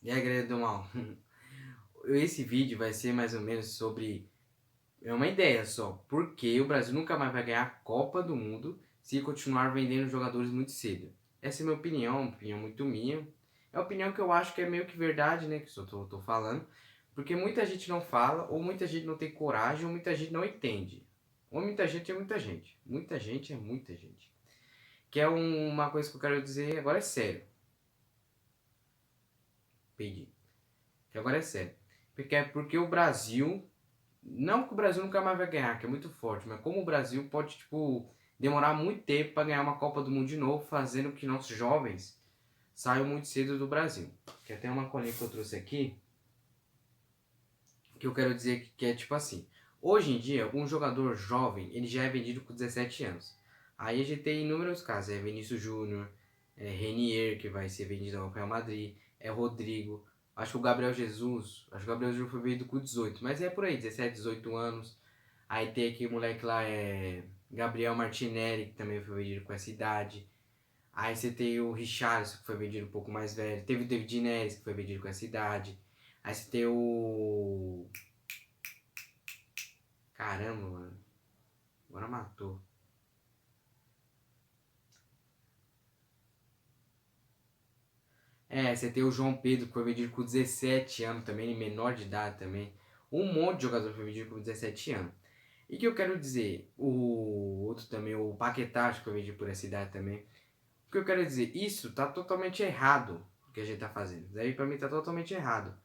E aí, galera do mal? Esse vídeo vai ser mais ou menos sobre... É uma ideia só. Por que o Brasil nunca mais vai ganhar a Copa do Mundo se continuar vendendo jogadores muito cedo? Essa é a minha opinião, uma opinião muito minha. É a opinião que eu acho que é meio que verdade, né? Que só tô falando. Porque muita gente não fala, ou muita gente não tem coragem, ou muita gente não entende. Ou muita gente é muita gente. Muita gente é muita gente. Que é uma coisa que eu quero dizer agora é sério. Perdi. Que agora é sério. Porque o Brasil, não que o Brasil nunca mais vai ganhar, que é muito forte, mas como o Brasil pode, tipo, demorar muito tempo para ganhar uma Copa do Mundo de novo, fazendo que nossos jovens saiam muito cedo do Brasil. Que até uma colinha que eu trouxe aqui, que eu quero dizer que é tipo assim. Hoje em dia, um jogador jovem, ele já é vendido com 17 anos. Aí a gente tem inúmeros casos, é Vinícius Júnior, é Renier, que vai ser vendido ao Real Madrid, é Rodrigo, acho que o Gabriel Jesus, acho que o Gabriel Jesus foi vendido com 18, mas é por aí, 17, 18 anos. Aí tem aquele moleque lá, é Gabriel Martinelli, que também foi vendido com essa idade. Aí você tem o Richarlison, que foi vendido um pouco mais velho. Teve o David Neres, que foi vendido com essa idade. Aí você tem o... Caramba, mano. Agora matou. É, você tem o João Pedro, que foi vendido com 17 anos também, menor de idade também. Um monte de jogador foi vendido com 17 anos. E que eu quero dizer, o outro também, o Paquetá, acho que foi vendido por essa idade também. O que eu quero dizer, isso tá totalmente errado, o que a gente tá fazendo. Daí pra mim tá totalmente errado.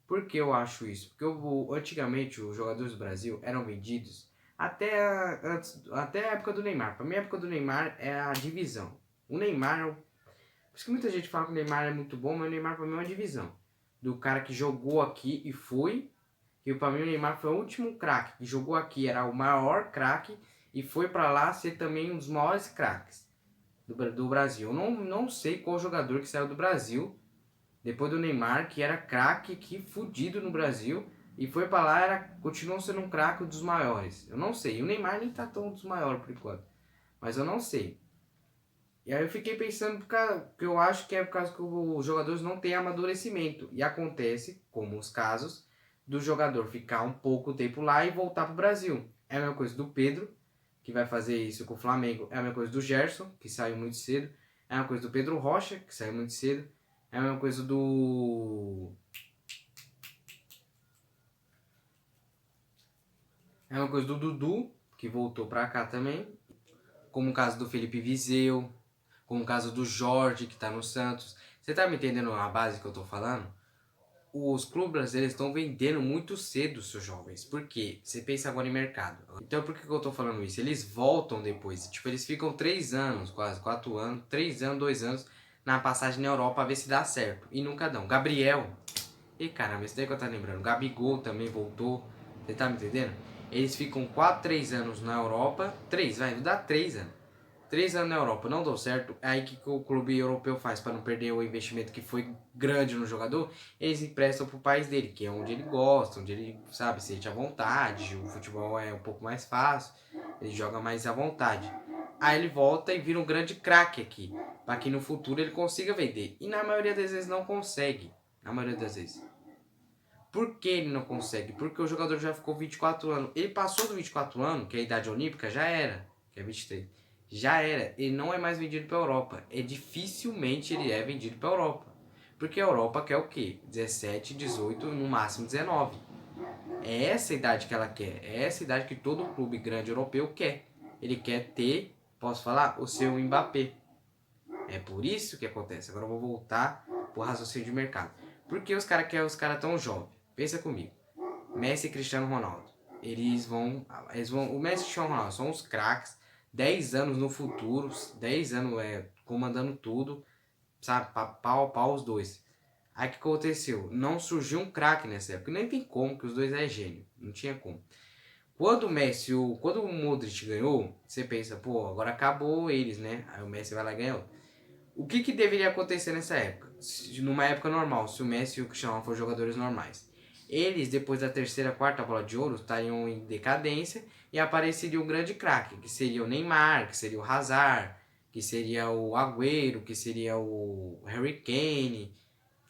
Por que eu acho isso? Porque antigamente os jogadores do Brasil eram vendidos até a época do Neymar. Pra mim a época do Neymar é a divisão. O Neymar, por isso que muita gente fala que o Neymar é muito bom, mas o Neymar pra mim é uma divisão. Do cara que jogou aqui e foi, que pra mim o Neymar foi o último craque que jogou aqui, era o maior craque e foi pra lá ser também um dos maiores craques do Brasil. Eu não sei qual jogador que saiu do Brasil depois do Neymar, que era craque, que fudido no Brasil, e foi pra lá, continuou sendo um craque dos maiores. Eu não sei. E o Neymar nem tá tão dos maiores por enquanto. Mas eu não sei. E aí eu fiquei pensando, que eu acho que é por causa que os jogadores não têm amadurecimento. E acontece, como os casos, do jogador ficar um pouco tempo lá e voltar pro Brasil. É a mesma coisa do Pedro, que vai fazer isso com o Flamengo. É a mesma coisa do Gerson, que saiu muito cedo. É a mesma coisa do Pedro Rocha, que saiu muito cedo. É a mesma coisa do... É a mesma coisa do Dudu, que voltou pra cá também. Como o caso do Felipe Viseu. Como o caso do Jorge, que tá no Santos. Você tá me entendendo a base que eu tô falando? Os clubes brasileiros estão vendendo muito cedo os seus jovens. Por quê? Você pensa agora em mercado. Então por que eu tô falando isso? Eles voltam depois. Tipo, eles ficam 3 anos, quase 4 anos, 3 anos, 2 anos na passagem na Europa pra ver se dá certo. E nunca dão. Gabriel. E caramba, esse daí que eu tô lembrando. Gabigol também voltou. Você tá me entendendo? Eles ficam 4, 3 anos na Europa. 3, vai, dá 3 anos. 3 anos na Europa, não deu certo. Aí que o clube europeu faz para não perder o investimento que foi grande no jogador? Eles emprestam pro país dele, que é onde ele gosta, onde ele, sabe, sente à vontade. O futebol é um pouco mais fácil, ele joga mais à vontade. Aí ele volta e vira um grande craque aqui, para que no futuro ele consiga vender. E na maioria das vezes não consegue. Na maioria das vezes. Por que ele não consegue? Porque o jogador já ficou 24 anos. Ele passou do 24 anos, que é a idade olímpica, já era. Que é 23. Já era. Ele não é mais vendido para a Europa. Dificilmente ele é vendido para a Europa. Porque a Europa quer o quê? 17, 18, no máximo 19. É essa idade que ela quer. É essa idade que todo clube grande europeu quer. Ele quer ter, posso falar, o seu Mbappé. É por isso que acontece. Agora eu vou voltar pro raciocínio de mercado. Por que os caras querem os caras tão jovens? Pensa comigo. Messi e Cristiano Ronaldo. O Messi e Cristiano Ronaldo são os craques. 10 anos no futuro, 10 anos comandando tudo, sabe? Pau a pau os dois. Aí o que aconteceu? Não surgiu um craque nessa época. Nem tem como, que os dois é gênio. Não tinha como. Quando o Modric ganhou, você pensa, pô, agora acabou eles, né? Aí o Messi vai lá e ganhou. O que deveria acontecer nessa época? Numa época normal, se o Messi e o Cristiano Ronaldo forem jogadores normais. Eles, depois da terceira, quarta bola de ouro, estariam em decadência e apareceria um grande craque, que seria o Neymar, que seria o Hazard, que seria o Agüero, que seria o Harry Kane,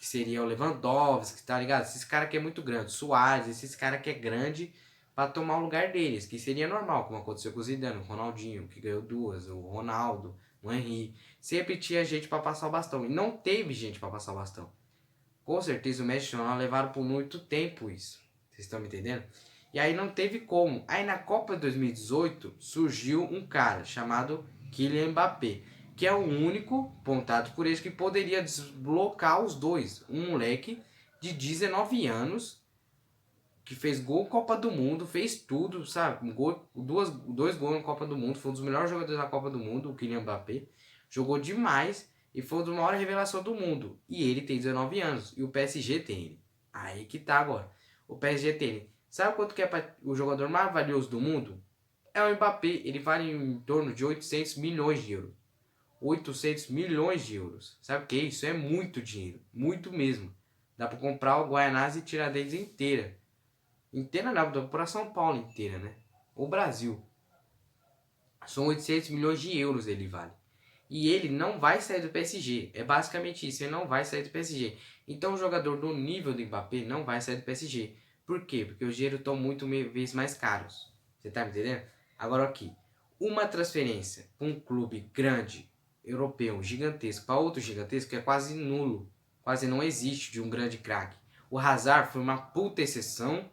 que seria o Lewandowski, tá ligado? Esses caras que é muito grande, Suárez, esses caras que é grande pra tomar o lugar deles, que seria normal, como aconteceu com o Zidane, o Ronaldinho, que ganhou duas, o Ronaldo, o Henry. Sempre tinha gente pra passar o bastão, e não teve gente pra passar o bastão. Com certeza o Messi não levaram por muito tempo isso. Vocês estão me entendendo? E aí não teve como. Aí na Copa de 2018 surgiu um cara chamado Kylian Mbappé, que é o único pontado por eles que poderia desbloquear os dois. Um moleque de 19 anos que fez gol Copa do Mundo, fez tudo, sabe? Dois gols na Copa do Mundo, foi um dos melhores jogadores da Copa do Mundo, o Kylian Mbappé. Jogou demais e foi uma maior revelação do mundo. E ele tem 19 anos e o PSG tem ele. Aí que tá agora. O PSG tem ele. Sabe quanto que é o jogador mais valioso do mundo? É o Mbappé. Ele vale em torno de 800 milhões de euros. 800 milhões de euros. Sabe o que é isso? É muito dinheiro. Muito mesmo. Dá pra comprar o Guaianazes e Tiradentes inteira. Inteira não, dá pra São Paulo inteira, né? O Brasil. São 800 milhões de euros ele vale. E ele não vai sair do PSG. É basicamente isso, ele não vai sair do PSG. Então o jogador do nível do Mbappé não vai sair do PSG. Por quê? Porque os dinheiros estão muito vezes mais caros. Você tá me entendendo? Agora aqui, uma transferência para um clube grande, europeu, gigantesco, para outro gigantesco é quase nulo. Quase não existe de um grande craque. O Hazard foi uma puta exceção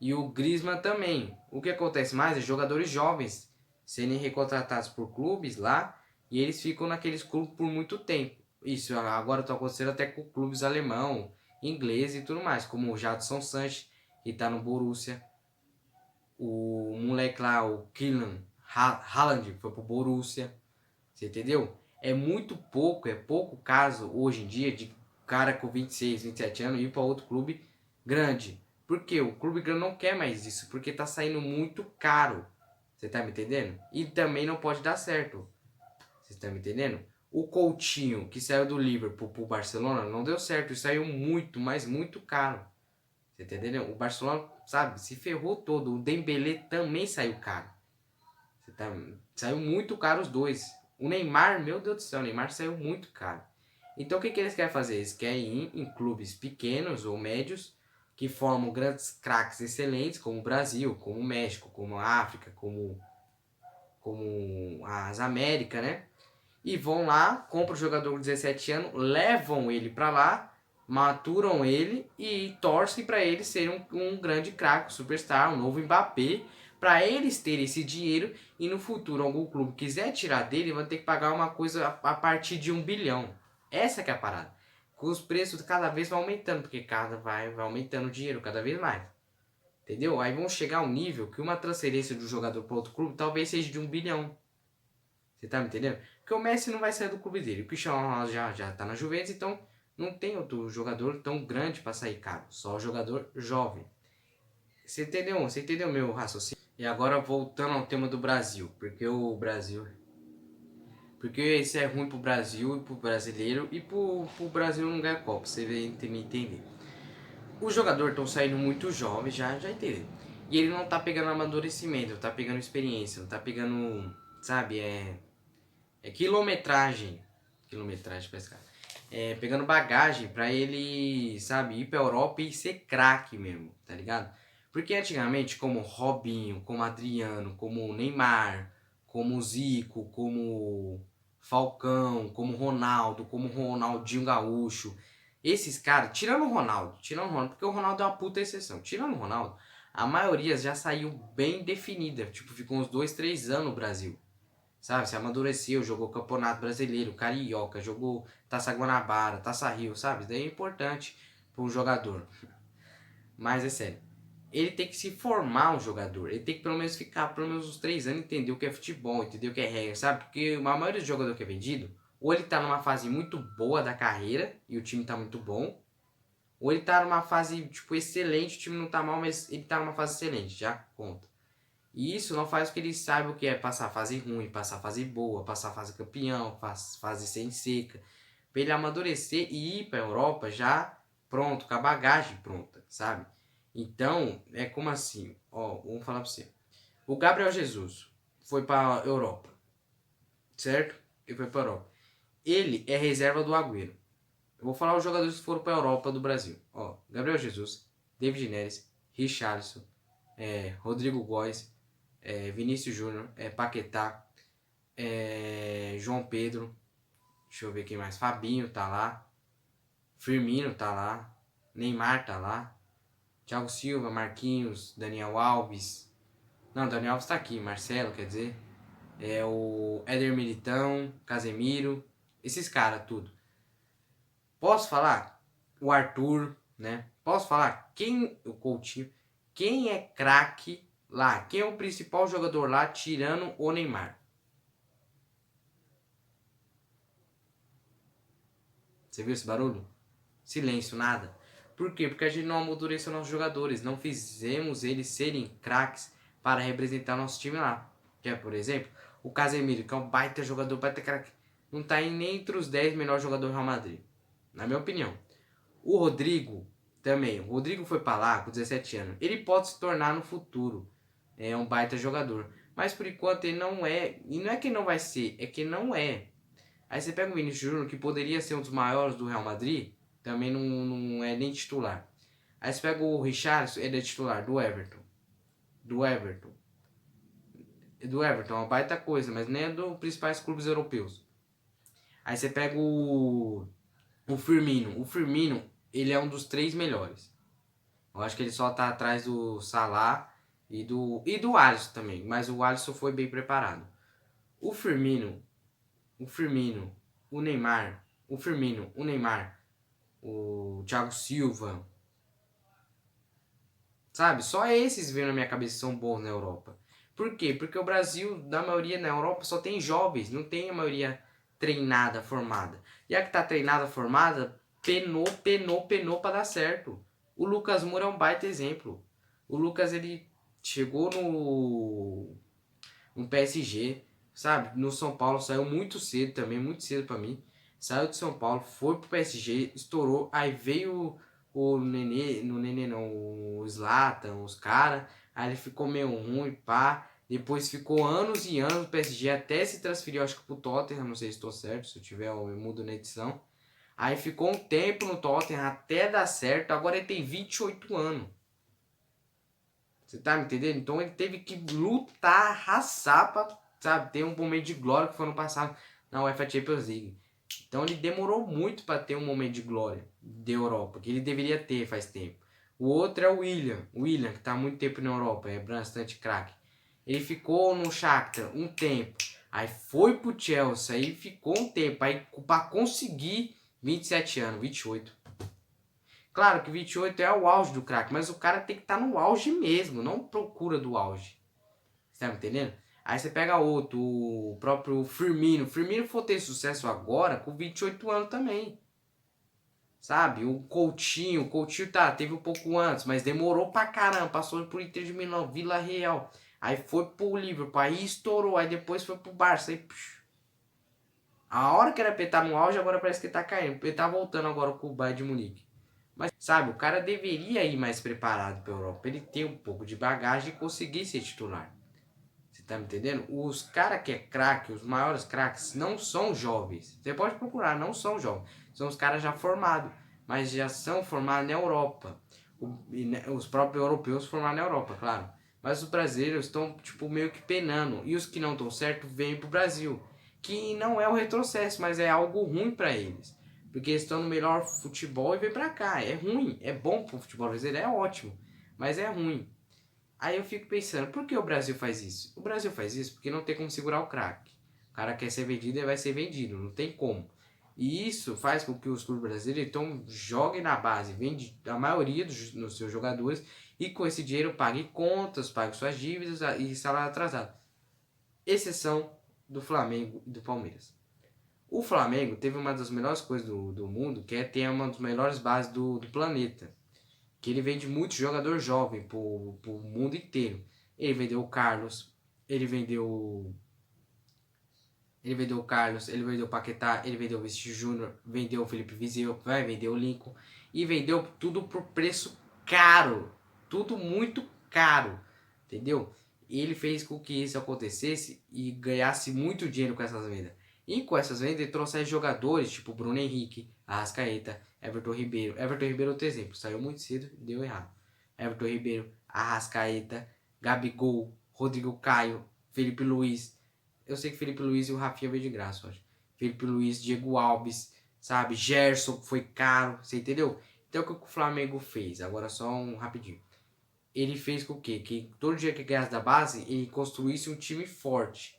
e o Griezmann também. O que acontece mais é jogadores jovens serem recontratados por clubes lá e eles ficam naqueles clubes por muito tempo. Isso agora está acontecendo até com clubes alemão, inglês e tudo mais, como o Jadson Sancho, que está no Borussia. O moleque lá, o Kylian Haaland, foi pro Borussia. Você entendeu? É muito pouco, é pouco caso hoje em dia de cara com 26, 27 anos ir para outro clube grande. Por quê? O clube grande não quer mais isso, porque tá saindo muito caro. Você tá me entendendo? E também não pode dar certo. Você tá me entendendo? O Coutinho, que saiu do Liverpool pro Barcelona, não deu certo. E saiu muito, mas muito caro. Você tá entendendo? O Barcelona, sabe, se ferrou todo. O Dembélé também saiu caro. Você tá... Saiu muito caro os dois. O Neymar, meu Deus do céu, o Neymar saiu muito caro. Então o que, que eles querem fazer? Eles querem ir em clubes pequenos ou médios que formam grandes craques excelentes, como o Brasil, como o México, como a África, como as Américas, né? E vão lá, compram o jogador com 17 anos, levam ele para lá, maturam ele e torcem para ele ser um grande craque, um superstar, um novo Mbappé, para eles terem esse dinheiro e no futuro algum clube quiser tirar dele, vai ter que pagar uma coisa a partir de 1 bilhão. Essa que é a parada. Com os preços cada vez vai aumentando, porque vai aumentando o dinheiro cada vez mais. Entendeu? Aí vão chegar a um nível que uma transferência de um jogador para outro clube talvez seja de 1 bilhão. Você tá me entendendo? Porque o Messi não vai sair do clube dele. O Cristiano Ronaldo já tá na Juventus, então não tem outro jogador tão grande para sair caro. Só jogador jovem. Você entendeu? Você entendeu meu raciocínio? E agora voltando ao tema do Brasil. Porque o Brasil. Porque isso é ruim pro Brasil e pro brasileiro e pro Brasil não ganhar Copa. Você vai me entender. Os jogadores estão saindo muito jovens, já entendeu? E ele não tá pegando amadurecimento, tá pegando experiência, não tá pegando, sabe, quilometragem. Quilometragem pra esse cara. Pegando bagagem pra ele, sabe, ir pra Europa e ser craque mesmo, tá ligado? Porque antigamente, como Robinho, como Adriano, como Neymar, como Zico, como Falcão, como Ronaldo, como Ronaldinho Gaúcho, esses caras, tirando o Ronaldo, porque o Ronaldo é uma puta exceção, tirando o Ronaldo, a maioria já saiu bem definida, tipo, ficou uns 2, 3 anos no Brasil. Sabe, se amadureceu, jogou Campeonato Brasileiro, Carioca, jogou Taça Guanabara, Taça Rio, sabe? Isso daí é importante para um jogador. Mas é sério. Ele tem que se formar um jogador. Ele tem que pelo menos ficar pelo menos uns 3 anos, entender o que é futebol, entender o que é regra, sabe? Porque a maioria dos jogadores que é vendido, ou ele tá numa fase muito boa da carreira e o time tá muito bom, ou ele tá numa fase, tipo, excelente, o time não tá mal, mas ele tá numa fase excelente, já conta. E isso não faz com que ele saiba o que é passar fase ruim, passar fase boa, passar fase campeão, fase sem seca. Pra ele amadurecer e ir pra Europa já pronto, com a bagagem pronta, sabe? Então, é como assim, ó, vamos falar pra você. O Gabriel Jesus foi pra Europa, certo? Ele foi pra Europa. Ele é reserva do Agüero. Eu vou falar os jogadores que foram para a Europa do Brasil. Ó, Gabriel Jesus, David Neres, Richarlison, Rodrigo Góes, Vinícius Júnior, Paquetá, João Pedro, deixa eu ver quem mais, Fabinho tá lá, Firmino tá lá, Neymar tá lá, Thiago Silva, Marquinhos, Daniel Alves, não, Daniel Alves tá aqui, Marcelo, quer dizer, o Éder Militão, Casemiro, esses caras tudo. Posso falar? O Arthur, né? Posso falar o Coutinho, quem é craque lá? Quem é o principal jogador lá, tirando o Neymar? Você viu esse barulho? Silêncio, nada. Por quê? Porque a gente não amadureceu nossos jogadores, não fizemos eles serem craques para representar nosso time lá. Que é, por exemplo, o Casemiro, que é um baita jogador, baita craque, não tá nem entre os 10 melhores jogadores do Real Madrid, na minha opinião. O Rodrigo também. O Rodrigo foi para lá com 17 anos. Ele pode se tornar no futuro um baita jogador. Mas por enquanto ele não é. E não é que não vai ser, é que não é. Aí você pega o Vinícius Júnior, que poderia ser um dos maiores do Real Madrid, também não é nem titular. Aí você pega o Richarlison, ele é titular do Everton. Do Everton. Do Everton, é uma baita coisa, mas nem é dos principais clubes europeus. Aí você pega o Firmino. O Firmino, ele é um dos 3 melhores. Eu acho que ele só tá atrás do Salah e do Alisson também. Mas o Alisson foi bem preparado. O Firmino, o Neymar, o Thiago Silva. Sabe? Só esses vêm na minha cabeça que são bons na Europa. Por quê? Porque o Brasil, na maioria na Europa, só tem jovens. Não tem a maioria treinada, formada. E a que tá treinada, formada, penou pra dar certo. O Lucas Moura é um baita exemplo. O Lucas, ele chegou no PSG, sabe? No São Paulo, saiu muito cedo também, muito cedo pra mim. Saiu de São Paulo, foi pro PSG, estourou, aí veio o Nenê, no Nenê não, o Zlatan, os caras, aí ele ficou meio ruim, pá. Depois ficou anos e anos no PSG, até se transferiu, acho que pro Tottenham, não sei se estou certo, se eu tiver eu mudo na edição. Aí ficou um tempo no Tottenham até dar certo, agora ele tem 28 anos. Você tá me entendendo? Então ele teve que lutar, arrasar pra, sabe, ter um momento de glória que foi no passado na UEFA Champions League. Então ele demorou muito para ter um momento de glória da Europa, que ele deveria ter faz tempo. O outro é o William, que está há muito tempo na Europa, é bastante craque. Ele ficou no Shakhtar um tempo, aí foi pro Chelsea, aí ficou um tempo, aí para conseguir 27 anos, 28. Claro que 28 é o auge do craque, mas o cara tem que estar no auge mesmo, não procura do auge. Você tá me entendendo? Aí você pega outro, o próprio Firmino. Firmino for ter sucesso agora com 28 anos também. Sabe? O Coutinho teve um pouco antes, mas demorou pra caramba. Passou por Inter de Milão, Vila Real. Aí foi pro Liverpool, aí estourou. Aí depois foi pro Barça. Aí, a hora que era pra ele estar no auge, agora parece que ele tá caindo. Ele tá voltando agora com o Bayern de Munique. Mas, sabe, o cara deveria ir mais preparado pra Europa. Ele ter um pouco de bagagem e conseguir ser titular. Você tá me entendendo? Os caras que é craque, os maiores craques, não são jovens. Você pode procurar, não são jovens. São os caras já formados. Mas já são formados na Europa. Os próprios europeus formados na Europa, claro. Mas os brasileiros estão, tipo, meio que penando. E os que não estão certo vêm pro Brasil. Que não é o retrocesso, mas é algo ruim para eles. Porque eles estão no melhor futebol e vêm pra cá. É ruim. É bom pro futebol brasileiro, é ótimo. Mas é ruim. Aí eu fico pensando, por que o Brasil faz isso? O Brasil faz isso porque não tem como segurar o craque. O cara quer ser vendido e vai ser vendido, não tem como. E isso faz com que os clubes brasileiros então joguem na base, vende a maioria dos seus jogadores e com esse dinheiro pague contas, pague suas dívidas e salário atrasado. Exceção do Flamengo e do Palmeiras. O Flamengo teve uma das melhores coisas do mundo, que é ter uma das melhores bases do planeta. Que ele vende muito jogador jovem pro mundo inteiro. Ele vendeu o Carlos, ele vendeu o Carlos, ele vendeu o Paquetá, ele vendeu o Vinícius Júnior, vendeu o Felipe Viseu, vai vender o Lincoln e vendeu tudo por preço caro, tudo muito caro, entendeu? E ele fez com que isso acontecesse e ganhasse muito dinheiro com essas vendas. E com essas vendas ele trouxe jogadores tipo Bruno Henrique, Arrascaeta, Everton Ribeiro. Everton Ribeiro é outro exemplo, saiu muito cedo e deu errado. Everton Ribeiro, Arrascaeta, Gabigol, Rodrigo Caio, Felipe Luiz. Eu sei que Felipe Luiz e o Rafinha veio de graça hoje. Felipe Luiz, Diego Alves, sabe? Gerson, foi caro, você entendeu? Então o que o Flamengo fez? Agora só um rapidinho. Ele fez com o quê? Que todo dia que ganhasse da base, ele construísse um time forte.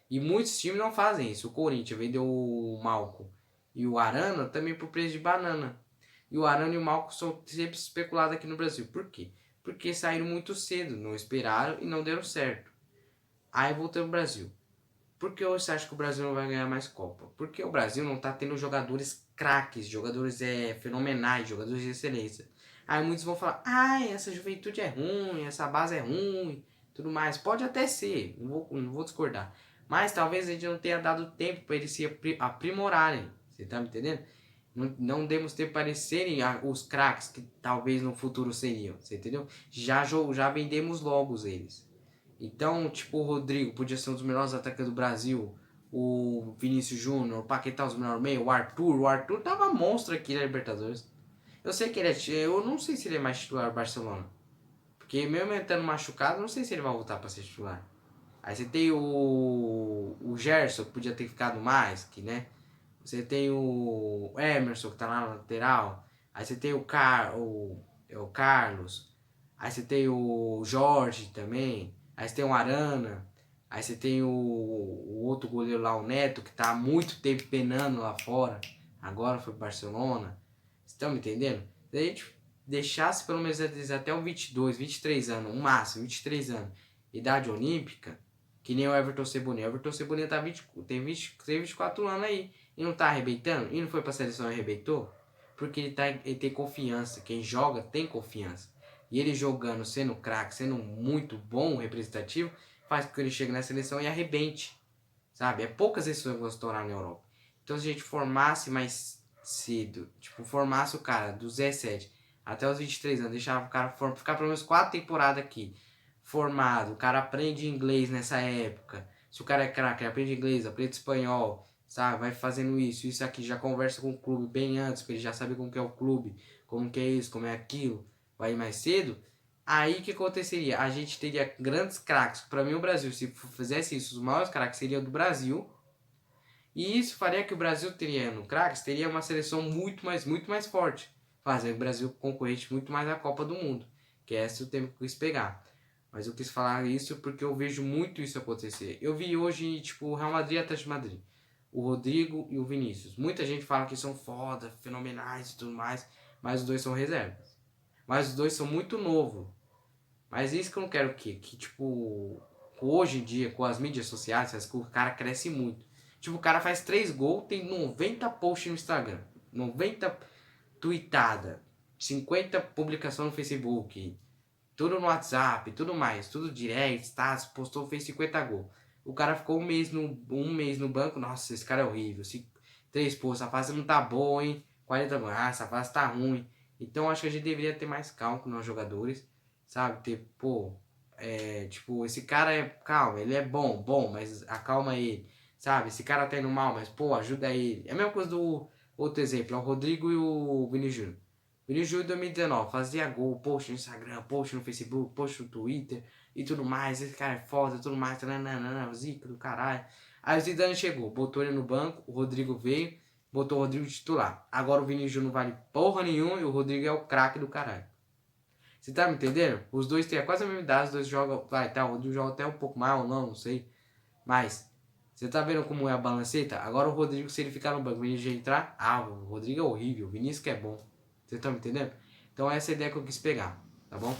E muitos times não fazem isso. O Corinthians vendeu o Malcom e o Arana também por preço de banana. E o Arana e o Malcom são sempre especulados aqui no Brasil. Por quê? Porque saíram muito cedo, não esperaram e não deram certo. Aí voltando ao Brasil. Por que você acha que o Brasil não vai ganhar mais Copa? Porque o Brasil não está tendo jogadores craques, jogadores fenomenais, jogadores de excelência. Aí muitos vão falar, essa juventude é ruim, essa base é ruim, tudo mais. Pode até ser, não vou discordar. Mas talvez a gente não tenha dado tempo para eles se aprimorarem. Você tá me entendendo? Não demos tempo para eles serem os craques que talvez no futuro seriam. Você entendeu? Já vendemos logo eles. Então, tipo, o Rodrigo podia ser um dos melhores atacantes do Brasil. O Vinícius Júnior, o Paquetá, os melhores meio. O Arthur tava monstro aqui na Libertadores. Eu sei que ele é. Eu não sei se ele é mais titular do Barcelona. Porque mesmo ele estando machucado, não sei se ele vai voltar para ser titular. Aí você tem o Gerson, que podia ter ficado mais, que né? Você tem o Emerson, que tá lá na lateral. Aí você tem o Carlos. Aí você tem o Jorge também. Aí você tem o Arana. Aí você tem o outro goleiro lá, o Neto, que tá há muito tempo penando lá fora. Agora foi pro Barcelona. Vocês estão me entendendo? Se a gente deixasse pelo menos até o 22, 23 anos, o máximo, 23 anos, idade olímpica, que nem o Everton Cebolinha. O Everton Cebolinha tem 24 anos aí e não tá arrebentando. E não foi pra seleção e arrebentou. Porque ele tem confiança. Quem joga tem confiança. E ele jogando, sendo craque, sendo muito bom, representativo, faz com que ele chegue na seleção e arrebente. Sabe? É poucas vezes que vão estourar na Europa. Então se a gente formasse mais cedo, tipo, formasse o cara do 17 até os 23 anos, deixava o cara ficar pelo menos 4 temporadas aqui, formado, o cara aprende inglês nessa época. Se o cara é craque, aprende inglês, aprende espanhol, sabe? Vai fazendo isso aqui, já conversa com o clube bem antes, para ele já saber como que é o clube, como que é isso, como é aquilo, vai ir mais cedo. Aí o que aconteceria? A gente teria grandes craques. Para mim, o Brasil, se fizesse isso, os maiores craques seriam do Brasil. E isso faria que o Brasil teria no craques, teria uma seleção muito mais forte. Fazer o Brasil concorrente muito mais à Copa do Mundo. Que é esse o tema que eu quis pegar. Mas eu quis falar isso porque eu vejo muito isso acontecer. Eu vi hoje, tipo, o Real Madrid e Atlético de Madrid. O Rodrigo e o Vinícius. Muita gente fala que são foda, fenomenais e tudo mais. Mas os dois são reservas. Mas os dois são muito novos. Mas isso que eu não quero que tipo, hoje em dia, com as mídias sociais, o cara cresce muito. Tipo, o cara faz 3 gols, tem 90 posts no Instagram, 90 tweetada, 50 publicações no Facebook, tudo no WhatsApp, tudo mais, tudo direct, tá? Postou, fez 50 gols. O cara ficou um mês no banco, nossa, esse cara é horrível. 3 posts, essa fase não tá boa, hein? 40 gols, essa fase tá ruim. Então acho que a gente deveria ter mais calma com os jogadores, sabe? Ter, tipo, esse cara é, calma, ele é bom, mas acalma ele, sabe? Esse cara tá indo mal, mas, ajuda ele. É a mesma coisa do outro exemplo, é o Rodrigo e o Vini Júnior. Vini Júnior em 2019 fazia gol, post no Instagram, post no Facebook, post no Twitter e tudo mais. Esse cara é foda, tudo mais, zica do caralho. Aí o Zidane chegou, botou ele no banco, o Rodrigo veio, botou o Rodrigo titular. Agora o Vini Júnior não vale porra nenhuma e o Rodrigo é o craque do caralho. Você tá me entendendo? Os dois têm quase a mesma idade, os dois jogam. O Rodrigo joga até um pouco mais ou não sei. Mas, você tá vendo como é a balanceta? Agora o Rodrigo, se ele ficar no banco, o Vinícius entrar, o Rodrigo é horrível, o Vinícius que é bom. Você tá me entendendo? Então essa é a ideia que eu quis pegar, tá bom?